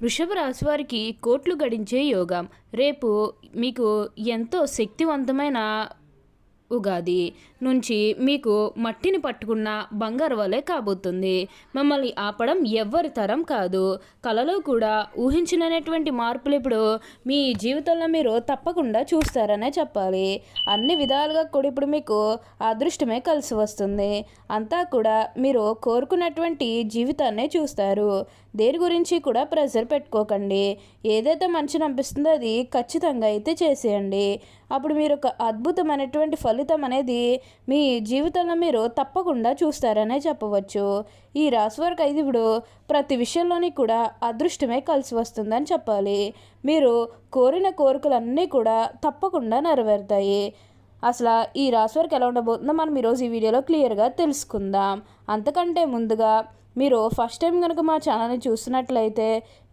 వృషభ రాశి వారికి కోట్లు గడించే యోగం. రేపు మీకు ఎంతో శక్తివంతమైన ఉగాది నుంచి మీకు మట్టిని పట్టుకున్న బంగారు వలె కాబోతుంది. మిమ్మల్ని ఆపడం ఎవ్వరి తరం కాదు. కలలో కూడా ఊహించినటువంటి మార్పులు ఇప్పుడు మీ జీవితంలో మీరు తప్పకుండా చూస్తారనే చెప్పాలి. అన్ని విధాలుగా కూడా ఇప్పుడు మీకు అదృష్టమే కలిసి వస్తుంది. అంతా కూడా మీరు కోరుకున్నటువంటి జీవితాన్నే చూస్తారు. దేని గురించి కూడా ప్రెషర్ పెట్టుకోకండి. ఏదైతే మంచిని అనిపిస్తుందో అది ఖచ్చితంగా అయితే చేసేయండి. అప్పుడు మీరు ఒక అద్భుతమైనటువంటి ఫలితం అనేది మీ జీవితంలో మీరు తప్పకుండా చూస్తారనే చెప్పవచ్చు. ఈ రాశి వారికి అయితే ఇప్పుడు ప్రతి విషయంలోని కూడా అదృష్టమే కలిసి వస్తుందని చెప్పాలి. మీరు కోరిన కోరికలన్నీ కూడా తప్పకుండా నెరవేరుతాయి. అసలు ఈ రాశి వారికి ఎలా ఉండబోతుందో మనం ఈరోజు ఈ వీడియోలో క్లియర్గా తెలుసుకుందాం. అంతకంటే ముందుగా మీరు ఫస్ట్ టైం కనుక మా ఛానల్ని చూస్తున్నట్లయితే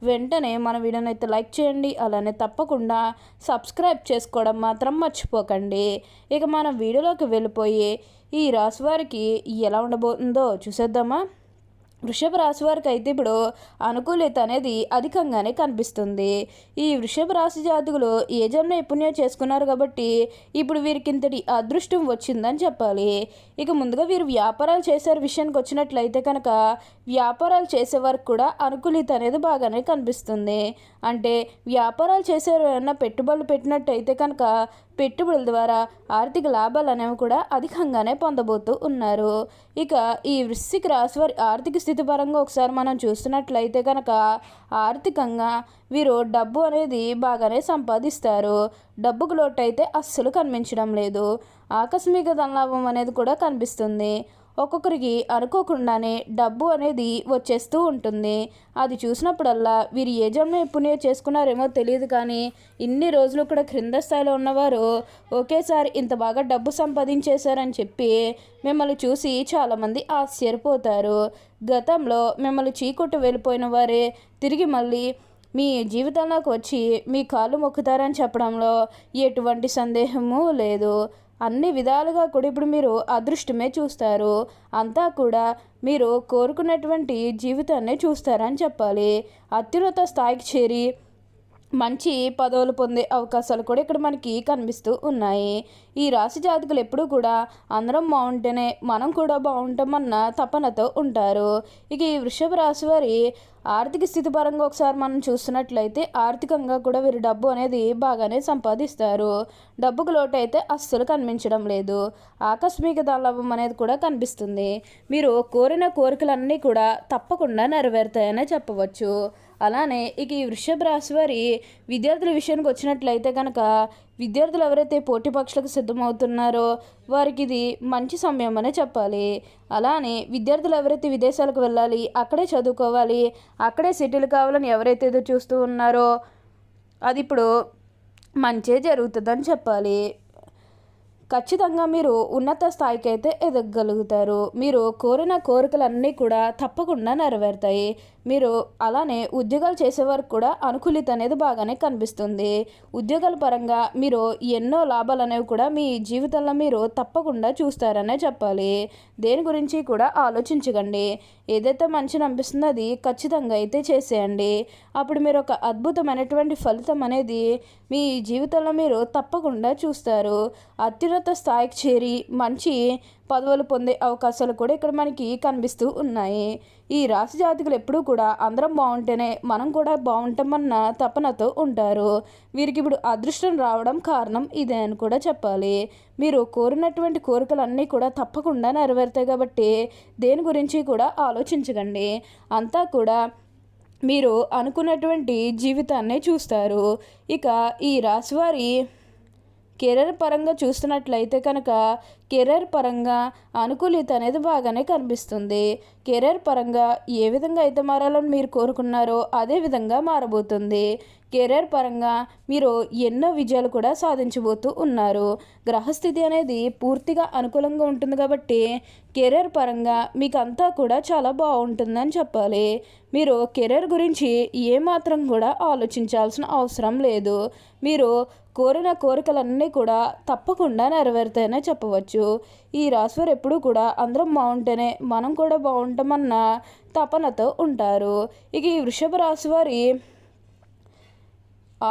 వెంటనే మన వీడియోని అయితే లైక్ చేయండి. అలానే తప్పకుండా సబ్స్క్రైబ్ చేసుకోవడం మాత్రం మర్చిపోకండి. ఇక మన వీడియోలోకి వెళ్ళిపోయి ఈ రాశి వారికి ఎలా ఉండబోతుందో చూసేద్దామా. వృషభ రాశి వారికి అయితే ఇప్పుడు అనుకూలత అనేది అధికంగానే కనిపిస్తుంది. ఈ వృషభ రాశి జాతకులు ఏ జన్మ నైపుణ్యం చేసుకున్నారు కాబట్టి ఇప్పుడు వీరికి ఇంతటి అదృష్టం వచ్చిందని చెప్పాలి. ఇక ముందుగా వీరు వ్యాపారాలు చేసే విషయానికి వచ్చినట్లయితే కనుక వ్యాపారాలు చేసే వారికి కూడా అనుకూలత అనేది బాగానే కనిపిస్తుంది. అంటే వ్యాపారాలు చేసేవారు ఏమన్నా పెట్టుబడులు పెట్టినట్టయితే కనుక పెట్టుబడుల ద్వారా ఆర్థిక లాభాలు అనేవి కూడా అధికంగానే పొందబోతూ ఉన్నారు. ఇక ఈ వృశ్చిక రాశి వారి ఆర్థిక స్థితి పరంగా ఒకసారి మనం చూస్తున్నట్లయితే కనుక ఆర్థికంగా వీరు డబ్బు అనేది బాగానే సంపాదిస్తారు. డబ్బుకు లోటు అయితే అస్సలు కనిపించడం లేదు. ఆకస్మిక ధనలాభం అనేది కూడా కనిపిస్తుంది. ఒక్కొక్కరికి అనుకోకుండానే డబ్బు అనేది వచ్చేస్తూ ఉంటుంది. అది చూసినప్పుడల్లా వీరు ఏ జన్మ పుణ్యం చేసుకున్నారేమో తెలియదు, కానీ ఇన్ని రోజులు కూడా క్రింద స్థాయిలో ఉన్నవారు ఒకేసారి ఇంత బాగా డబ్బు సంపాదించేశారని చెప్పి మిమ్మల్ని చూసి చాలామంది ఆశ్చర్యపోతారు. గతంలో మిమ్మల్ని చీకొట్టు వెళ్ళిపోయిన వారే తిరిగి మళ్ళీ మీ జీవితంలోకి వచ్చి మీ కాళ్ళు మొక్కుతారని చెప్పడంలో ఎటువంటి సందేహము లేదు. అన్ని విధాలుగా కూడా ఇప్పుడు మీరు అదృష్టమే చూస్తారు. అంతా కూడా మీరు కోరుకున్నటువంటి జీవితాన్ని చూస్తారని చెప్పాలి. అత్యున్నత స్థాయికి చేరి మంచి పదవులు పొందే అవకాశాలు కూడా ఇక్కడ మనకి కనిపిస్తూ ఉన్నాయి. ఈ రాశి జాతకులు ఎప్పుడూ కూడా అందరం బాగుంటేనే మనం కూడా బాగుంటామన్న తపనతో ఉంటారు. ఇక ఈ వృషభ రాశి వారి ఆర్థిక స్థితి పరంగా ఒకసారి మనం చూస్తున్నట్లయితే ఆర్థికంగా కూడా వీరు డబ్బు అనేది బాగానే సంపాదిస్తారు. డబ్బుకు లోటు అయితే అస్సలు కనిపించడం లేదు. ఆకస్మిక ధనలాభం అనేది కూడా కనిపిస్తుంది. మీరు కోరిన కోరికలన్నీ కూడా తప్పకుండా నెరవేరుతాయనే చెప్పవచ్చు. అలానే ఇక ఈ వృషభ రాశి వారి విద్యార్థుల విషయానికి వచ్చినట్లయితే కనుక విద్యార్థులు ఎవరైతే పోటీ పరీక్షలకు సిద్ధమవుతున్నారో వారికి ఇది మంచి సమయం అనే చెప్పాలి. అలానే విద్యార్థులు ఎవరైతే విదేశాలకు వెళ్ళాలి, అక్కడే చదువుకోవాలి, అక్కడే సెటిల్ కావాలని ఎవరైతే ఎదురు చూస్తూ ఉన్నారో అది ఇప్పుడు మంచే జరుగుతుందని చెప్పాలి. ఖచ్చితంగా మీరు ఉన్నత స్థాయికి అయితే ఎదగలుగుతారు. మీరు కోరిన కోరికలన్నీ కూడా తప్పకుండా నెరవేరుతాయి. మీరు అలానే ఉద్యోగాలు చేసేవారికి కూడా అనుకూలిత అనేది బాగానే కనిపిస్తుంది. ఉద్యోగాల పరంగా మీరు ఎన్నో లాభాలు అనేవి కూడా మీ జీవితంలో మీరు తప్పకుండా చూస్తారనే చెప్పాలి. దేని గురించి కూడా ఆలోచించకండి. ఏదైతే మంచిని అనిపిస్తుందో అది ఖచ్చితంగా అయితే చేసేయండి. అప్పుడు మీరు ఒక అద్భుతమైనటువంటి ఫలితం అనేది మీ జీవితంలో మీరు తప్పకుండా చూస్తారు. అత్యున్నత స్థాయికి చేరి మంచి పదవులు పొందే అవకాశాలు కూడా ఇక్కడ మనకి కనిపిస్తూ ఉన్నాయి. ఈ రాశి జాతకులు ఎప్పుడూ కూడా అందరం బాగుంటేనే మనం కూడా బాగుంటామన్న తపనతో ఉంటారు. వీరికి ఇప్పుడు అదృష్టం రావడం కారణం ఇదే అని కూడా చెప్పాలి. మీరు కోరినటువంటి కోరికలన్నీ కూడా తప్పకుండా నెరవేరుతాయి కాబట్టి దేని గురించి కూడా ఆలోచించకండి. అంతా కూడా మీరు అనుకున్నటువంటి జీవితాన్నే చూస్తారు. ఇక ఈ రాశివారి కెరీర్ పరంగా చూస్తున్నట్లయితే కనుక కెరీర్ పరంగా అనుకూలత అనేది బాగానే కనిపిస్తుంది. కెరీర్ పరంగా ఏ విధంగా అయితే మారాలని మీరు కోరుకున్నారో అదే విధంగా మారబోతుంది. కెరీర్ పరంగా మీరు ఎన్నో విజయాలు కూడా సాధించబోతూ ఉన్నారు. గ్రహస్థితి అనేది పూర్తిగా అనుకూలంగా ఉంటుంది కాబట్టి కెరీర్ పరంగా మీకు అంతా కూడా చాలా బాగుంటుందని చెప్పాలి. మీరు కెరీర్ గురించి ఏమాత్రం కూడా ఆలోచించాల్సిన అవసరం లేదు. మీరు కోరిన కోరికలన్నీ కూడా తప్పకుండా నెరవేరుతాయనే చెప్పవచ్చు. ఈ రాశివారు ఎప్పుడూ కూడా అందరం బాగుంటేనే మనం కూడా బాగుంటామన్న తపనతో ఉంటారు. ఇక ఈ వృషభ రాశి వారి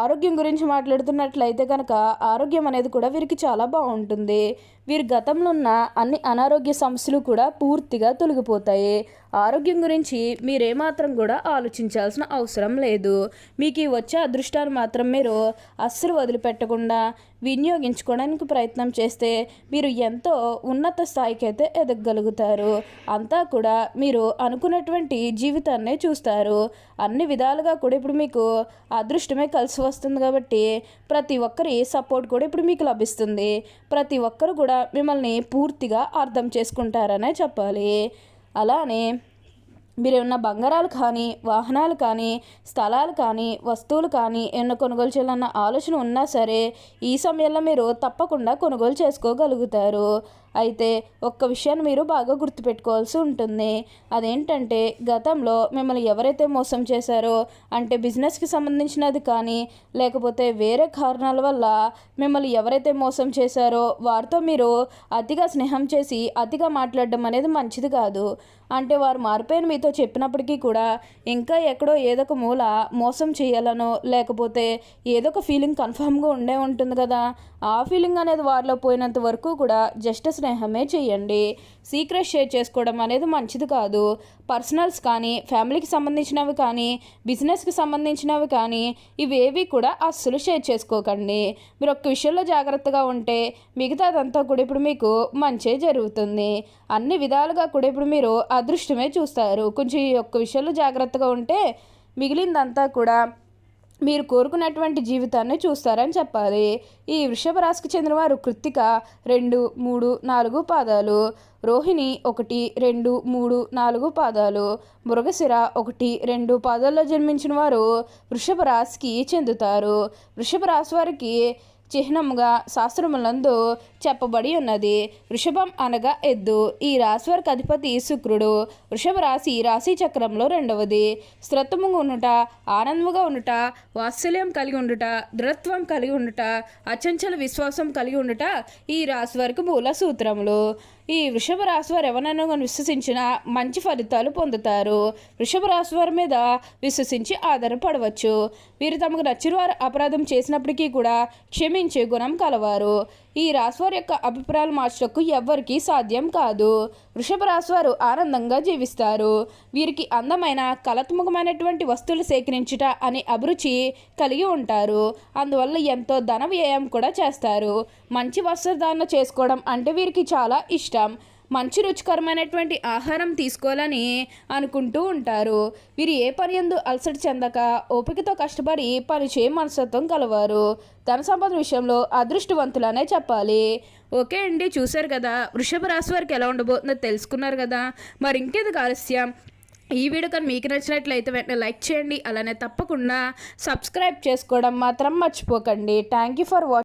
ఆరోగ్యం గురించి మాట్లాడుతున్నట్లయితే కనుక ఆరోగ్యం అనేది కూడా వీరికి చాలా బాగుంటుంది. వీరి గతంలో ఉన్న అన్ని అనారోగ్య సమస్యలు కూడా పూర్తిగా తొలగిపోతాయి. ఆరోగ్యం గురించి మీరేమాత్రం కూడా ఆలోచించాల్సిన అవసరం లేదు. మీకు ఈ వచ్చే అదృష్టాన్ని మాత్రం మీరు అస్సలు వదిలిపెట్టకుండా వినియోగించుకోవడానికి ప్రయత్నం చేస్తే మీరు ఎంతో ఉన్నత స్థాయికి అయితే ఎదగగలుగుతారు. అంతా కూడా మీరు అనుకున్నటువంటి జీవితాన్నే చూస్తారు. అన్ని విధాలుగా కూడా ఇప్పుడు మీకు అదృష్టమే కలిసి వస్తుంది కాబట్టి ప్రతి ఒక్కరి సపోర్ట్ కూడా ఇప్పుడు మీకు లభిస్తుంది. ప్రతి ఒక్కరు కూడా మిమ్మల్ని పూర్తిగా అర్థం చేసుకుంటారనే చెప్పాలి. అలానే మీరేమన్నా బంగారాలు కానీ, వాహనాలు కానీ, స్థలాలు కానీ, వస్తువులు కానీ ఏమన్నా కొనుగోలు చేయాలన్న ఆలోచన ఉన్నా సరే ఈ సమయంలో మీరు తప్పకుండా కొనుగోలు చేసుకోగలుగుతారు. అయితే ఒక్క విషయాన్ని మీరు బాగా గుర్తుపెట్టుకోవాల్సి ఉంటుంది. అదేంటంటే గతంలో మిమ్మల్ని ఎవరైతే మోసం చేశారో, అంటే బిజినెస్కి సంబంధించినది కానీ లేకపోతే వేరే కారణాల వల్ల మిమ్మల్ని ఎవరైతే మోసం చేశారో వారితో మీరు అతిగా స్నేహం చేసి అతిగా మాట్లాడడం అనేది మంచిది కాదు. అంటే వారు మారిపోయిన మీతో చెప్పినప్పటికీ కూడా ఇంకా ఎక్కడో ఏదో ఒక మూల మోసం చేయాలనో లేకపోతే ఏదో ఒక ఫీలింగ్ కన్ఫామ్గా ఉండే ఉంటుంది కదా, ఆ ఫీలింగ్ అనేది వారిలో పోయినంత వరకు కూడా జస్ట్ స్నేహమే చేయండి. సీక్రెట్ షేర్ చేసుకోవడం అనేది మంచిది కాదు. పర్సనల్స్ కానీ, ఫ్యామిలీకి సంబంధించినవి కానీ, బిజినెస్కి సంబంధించినవి కానీ ఇవేవి కూడా అస్సలు షేర్ చేసుకోకండి. మీరు ఒక్క విషయంలో జాగ్రత్తగా ఉంటే మిగతాదంతా కూడా ఇప్పుడు మీకు మంచే జరుగుతుంది. అన్ని విధాలుగా కూడా ఇప్పుడు మీరు అదృష్టమే చూస్తారు. కొంచెం ఈ ఒక్క విషయంలో జాగ్రత్తగా ఉంటే మిగిలిందంతా కూడా మీరు కోరుకున్నటువంటి జీవితాన్ని చూస్తారని చెప్పాలి. ఈ వృషభ రాశికి చెందిన వారు కృత్తిక 2, 3, 4 పాదాలు, రోహిణి 1, 2, 3, 4 పాదాలు, మృగశిర 1, 2 పాదాల్లో జన్మించిన వారు వృషభ రాశికి చెందుతారు. వృషభ రాశి వారికి చిహ్నముగా శాస్త్రములందు చెప్పబడి ఉన్నది. వృషభం అనగా ఎద్దు. ఈ రాశి వారికి అధిపతి శుక్రుడు. వృషభ రాశి రాశి చక్రంలో 2వది. స్థిరత్వముగా ఉండుట, ఆనందముగా ఉండుట, వాత్సల్యం కలిగి ఉండుట, దృఢత్వం కలిగి ఉండుట, అచంచల విశ్వాసం కలిగి ఉండుట ఈ రాశి వారికి మూల సూత్రములు. ఈ వృషభ రాశి వారు ఎవరైనా విశ్వసించినా మంచి ఫలితాలు పొందుతారు. వృషభ రాశి వారి మీద విశ్వసించి ఆధారపడవచ్చు. వీరు తమకు నచ్చిన వారు అపరాధం చేసినప్పటికీ కూడా క్షమించే గుణం కలవారు. ఈ రాశివారి యొక్క అభిప్రాయాలు మార్చడానికి ఎవ్వరికీ సాధ్యం కాదు. వృషభ రాశివారు ఆనందంగా జీవిస్తారు. వీరికి అందమైన కళాత్మకమైనటువంటి వస్తువులు సేకరించుట అనే అభిరుచి కలిగి ఉంటారు. అందువల్ల ఎంతో ధన వ్యయం కూడా చేస్తారు. మంచి వస్త్రధారణ చేసుకోవడం అంటే వీరికి చాలా ఇష్టం. మంచి రుచికరమైనటువంటి ఆహారం తీసుకోవాలని అనుకుంటూ ఉంటారు. వీరు ఏ పని యందు అలసట చెందక ఓపికతో కష్టపడి పనిచే మనస్తత్వం కలవారు. ధన సంపద విషయంలో అదృష్టవంతులనే చెప్పాలి. ఓకే అండి, చూశారు కదా వృషభ రాశి వారికి ఎలా ఉండబోతుందో తెలుసుకున్నారు కదా. మరి ఇంకేది ఆలస్యం, ఈ వీడియో కానీ మీకు నచ్చినట్లయితే వెంటనే లైక్ చేయండి. అలానే తప్పకుండా సబ్స్క్రైబ్ చేసుకోవడం మాత్రం మర్చిపోకండి. Thank you for watching.